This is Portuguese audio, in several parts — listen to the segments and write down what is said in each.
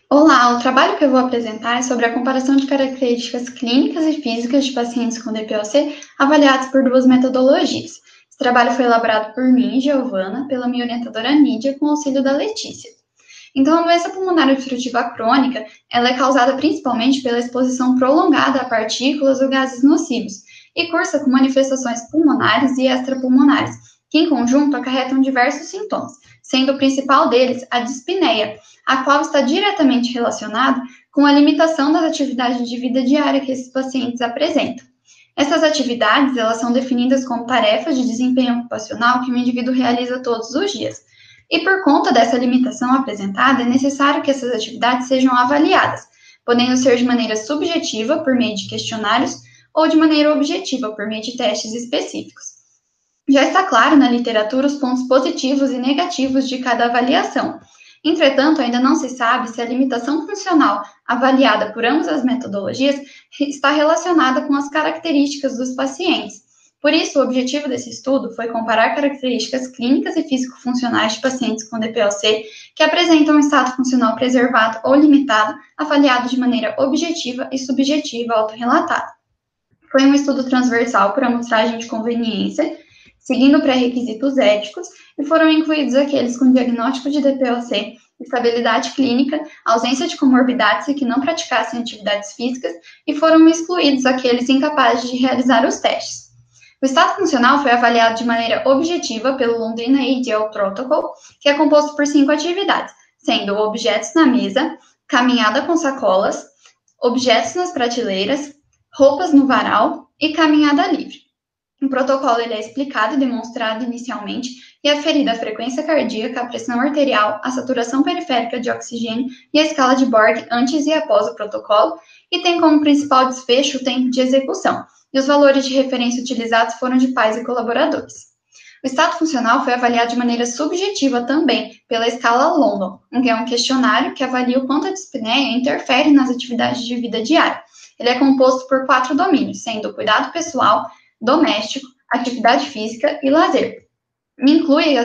Olá, o trabalho que eu vou apresentar é sobre a comparação de características clínicas e físicas de pacientes com DPOC avaliados por duas metodologias. Esse trabalho foi elaborado por mim, Giovana, pela minha orientadora Nídia, com auxílio da Letícia. Então, a doença pulmonar obstrutiva crônica, ela é causada principalmente pela exposição prolongada a partículas ou gases nocivos e cursa com manifestações pulmonares e extrapulmonares, que em conjunto acarretam diversos sintomas, sendo o principal deles a dispneia, a qual está diretamente relacionada com a limitação das atividades de vida diária que esses pacientes apresentam. Essas atividades, elas são definidas como tarefas de desempenho ocupacional que o indivíduo realiza todos os dias. E por conta dessa limitação apresentada, é necessário que essas atividades sejam avaliadas, podendo ser de maneira subjetiva, por meio de questionários, ou de maneira objetiva, por meio de testes específicos. Já está claro na literatura os pontos positivos e negativos de cada avaliação. Entretanto, ainda não se sabe se a limitação funcional avaliada por ambas as metodologias está relacionada com as características dos pacientes. Por isso, o objetivo desse estudo foi comparar características clínicas e físico-funcionais de pacientes com DPOC que apresentam um estado funcional preservado ou limitado, avaliado de maneira objetiva e subjetiva autorrelatada. Foi um estudo transversal por amostragem de conveniência, seguindo pré-requisitos éticos, e foram incluídos aqueles com diagnóstico de DPOC, estabilidade clínica, ausência de comorbidades e que não praticassem atividades físicas, e foram excluídos aqueles incapazes de realizar os testes. O estado funcional foi avaliado de maneira objetiva pelo Londrina ADL Protocol, que é composto por 5 atividades, sendo objetos na mesa, caminhada com sacolas, objetos nas prateleiras, roupas no varal e caminhada livre. O protocolo ele é explicado e demonstrado inicialmente e é aferida a frequência cardíaca, a pressão arterial, a saturação periférica de oxigênio e a escala de Borg antes e após o protocolo, e tem como principal desfecho o tempo de execução, e os valores de referência utilizados foram de pais e colaboradores. O estado funcional foi avaliado de maneira subjetiva também pela escala London, que é um questionário que avalia o quanto a dispneia interfere nas atividades de vida diária. Ele é composto por 4 domínios, sendo o cuidado pessoal, doméstico, atividade física e lazer. Inclui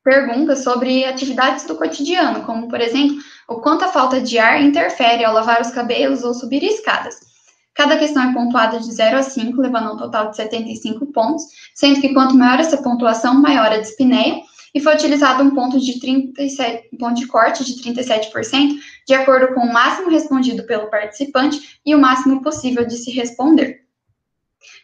perguntas sobre atividades do cotidiano, como, por exemplo, o quanto a falta de ar interfere ao lavar os cabelos ou subir escadas. Cada questão é pontuada de 0 a 5, levando a um total de 75 pontos, sendo que quanto maior essa pontuação, maior a dispneia, e foi utilizado um ponto de corte de 37%, de acordo com o máximo respondido pelo participante e o máximo possível de se responder.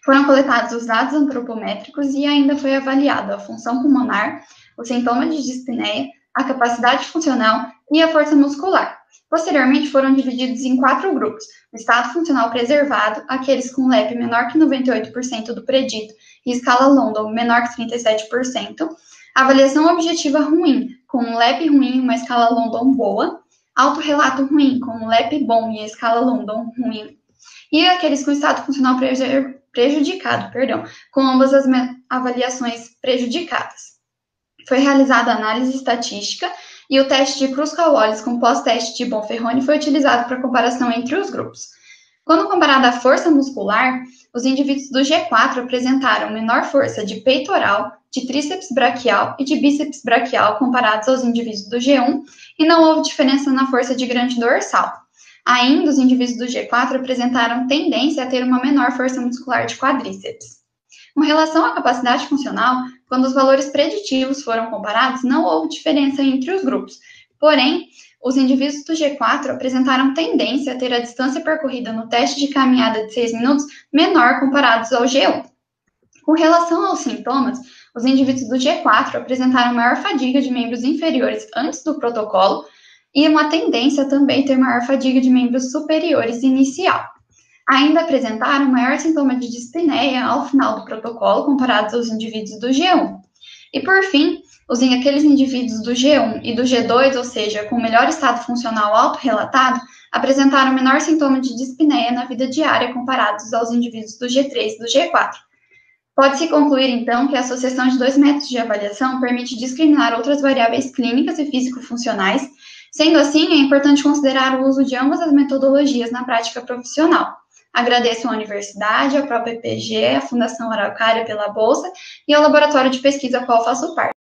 Foram coletados os dados antropométricos e ainda foi avaliado a função pulmonar, o sintoma de dispneia, a capacidade funcional e a força muscular. Posteriormente, foram divididos em 4 grupos: o estado funcional preservado, aqueles com LEP menor que 98% do predito e escala London menor que 37%, a avaliação objetiva ruim, com um LEP ruim e uma escala London boa, autorrelato ruim, com um LEP bom e a escala London ruim, e aqueles com estado funcional prejudicado, com ambas as avaliações prejudicadas. Foi realizada a análise estatística e o teste de Kruskal-Wallis com pós-teste de Bonferroni foi utilizado para comparação entre os grupos. Quando comparada à força muscular, os indivíduos do G4 apresentaram menor força de peitoral, de tríceps braquial e de bíceps braquial comparados aos indivíduos do G1, e não houve diferença na força de grande dorsal. Ainda, os indivíduos do G4 apresentaram tendência a ter uma menor força muscular de quadríceps. Com relação à capacidade funcional, quando os valores preditivos foram comparados, não houve diferença entre os grupos. Porém, os indivíduos do G4 apresentaram tendência a ter a distância percorrida no teste de caminhada de 6 minutos menor comparados ao G1. Com relação aos sintomas, os indivíduos do G4 apresentaram maior fadiga de membros inferiores antes do protocolo, e uma tendência também a ter maior fadiga de membros superiores inicial. Ainda apresentaram maior sintoma de dispneia ao final do protocolo, comparados aos indivíduos do G1. E, por fim, aqueles indivíduos do G1 e do G2, ou seja, com melhor estado funcional autorrelatado, apresentaram menor sintoma de dispneia na vida diária, comparados aos indivíduos do G3 e do G4. Pode-se concluir, então, que a associação de 2 métodos de avaliação permite discriminar outras variáveis clínicas e físico-funcionais. Sendo assim, é importante considerar o uso de ambas as metodologias na prática profissional. Agradeço à universidade, à própria EPG, à Fundação Araucária pela bolsa e ao laboratório de pesquisa a qual faço parte.